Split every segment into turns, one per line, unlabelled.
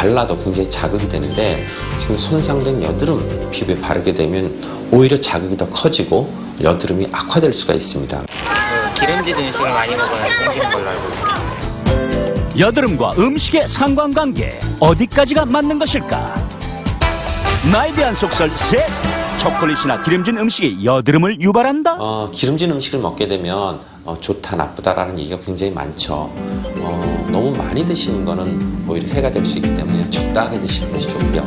발라도 굉장히 자극이 되는데 지금 손상된 여드름 피부에 바르게 되면 오히려 자극이 더 커지고 여드름이 악화될 수가 있습니다.
기름진 음식을 많이 먹어야 생기는 걸로 알고 있습니다.
여드름과 음식의 상관관계 어디까지가 맞는 것일까? 나에 대한 속설 셋. 초콜릿이나 기름진 음식이 여드름을 유발한다?
기름진 음식을 먹게 되면 좋다 나쁘다라는 얘기가 굉장히 많죠. 너무 많이 드시는 거는 오히려 해가 될 수 있기 때문에 적당하게 드시는 것이 좋고요.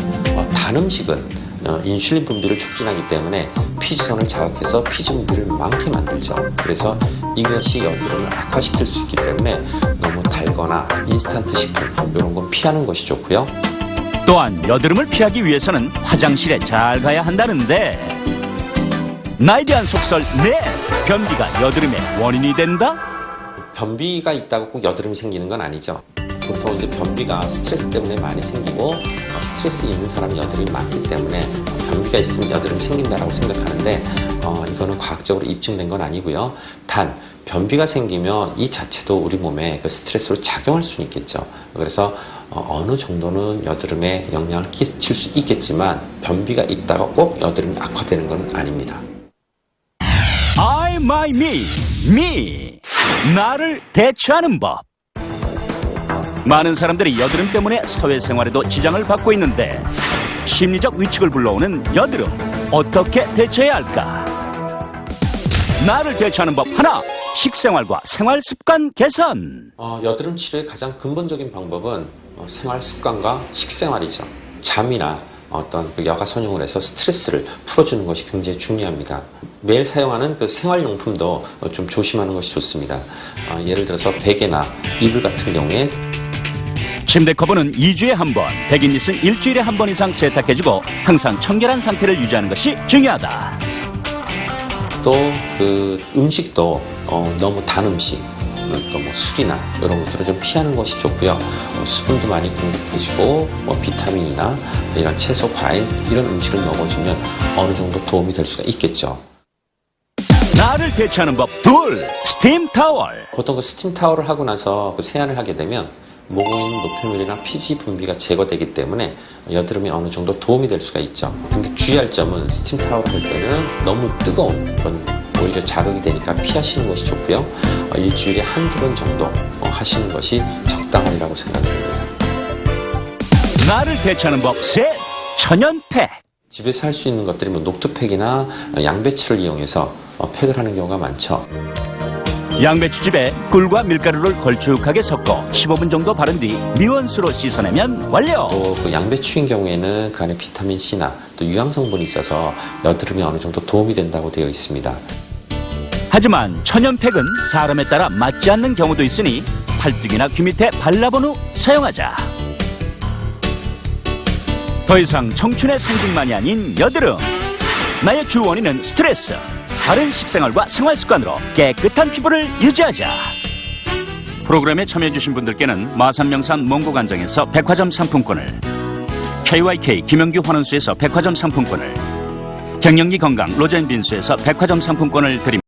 단 음식은 인슐린 분비를 촉진하기 때문에 피지선을 자극해서 피지 분비를 많게 만들죠. 그래서 이것이 여드름을 악화시킬 수 있기 때문에 너무 달거나 인스턴트 식품 이런 건 피하는 것이 좋고요.
또한 여드름을 피하기 위해서는 화장실에 잘 가야 한다는데 나에 대한 속설 넷. 변비가 여드름의 원인이 된다?
변비가 있다고 꼭 여드름이 생기는 건 아니죠. 보통 이제 변비가 스트레스 때문에 많이 생기고 스트레스 있는 사람이 여드름이 많기 때문에 변비가 있으면 여드름이 생긴다라고 생각하는데 이거는 과학적으로 입증된 건 아니고요. 단 변비가 생기면 이 자체도 우리 몸에 그 스트레스로 작용할 수는 있겠죠. 그래서 어느 정도는 여드름에 영향을 끼칠 수 있겠지만 변비가 있다가 꼭 여드름이 악화되는 건 아닙니다.
I, my, me. 나를 대처하는 법. 많은 사람들이 여드름 때문에 사회생활에도 지장을 받고 있는데 심리적 위축을 불러오는 여드름 어떻게 대처해야 할까? 나를 대처하는 법 하나. 식생활과 생활습관 개선.
여드름 치료의 가장 근본적인 방법은 생활 습관과 식생활이죠. 잠이나 어떤 여가 선용을 해서 스트레스를 풀어주는 것이 굉장히 중요합니다. 매일 사용하는 그 생활용품도 좀 조심하는 것이 좋습니다. 예를 들어서 베개나 이불 같은 경우에
침대 커버는 2주에 한 번, 백인니스는 일주일에 한 번 이상 세탁해주고 항상 청결한 상태를 유지하는 것이 중요하다.
또 그 음식도 너무 단 음식, 또 뭐 술이나 이런 것들을 좀 피하는 것이 좋고요. 수분도 많이 공급해주고 비타민이나 이런 채소, 과일 이런 음식을 먹어주면 어느 정도 도움이 될 수가 있겠죠.
나를 대처하는 법 둘. 스팀 타월.
보통 그 스팀 타월을 하고 나서 그 세안을 하게 되면 목에 있는 노폐물이나 피지 분비가 제거되기 때문에 여드름이 어느 정도 도움이 될 수가 있죠. 근데 주의할 점은 스팀 타월을 할 때는 너무 뜨거운 건 오히려 자극이 되니까 피하시는 것이 좋고요. 일주일에 한두 번 정도 하시는 것이 적당하리라고 생각합니다.
나를 대처하는 법 셋. 천연팩.
집에서 할 수 있는 것들이 뭐 녹두팩이나 양배추를 이용해서 팩을 하는 경우가 많죠.
양배추즙에 꿀과 밀가루를 걸쭉하게 섞어 15분 정도 바른 뒤 미원수로 씻어내면 완료.
또 그 양배추인 경우에는 그 안에 비타민 C나 또 유황 성분이 있어서 여드름에 어느 정도 도움이 된다고 되어 있습니다.
하지만 천연팩은 사람에 따라 맞지 않는 경우도 있으니 팔뚝이나 귀 밑에 발라본 후 사용하자. 더 이상 청춘의 상징만이 아닌 여드름. 나의 주 원인은 스트레스. 바른 식생활과 생활습관으로 깨끗한 피부를 유지하자. 프로그램에 참여해주신 분들께는 마산명산 몽고간정에서 백화점 상품권을, KYK 김영규 환원수에서 백화점 상품권을, 경영기 건강 로젠빈수에서 백화점 상품권을 드립니다.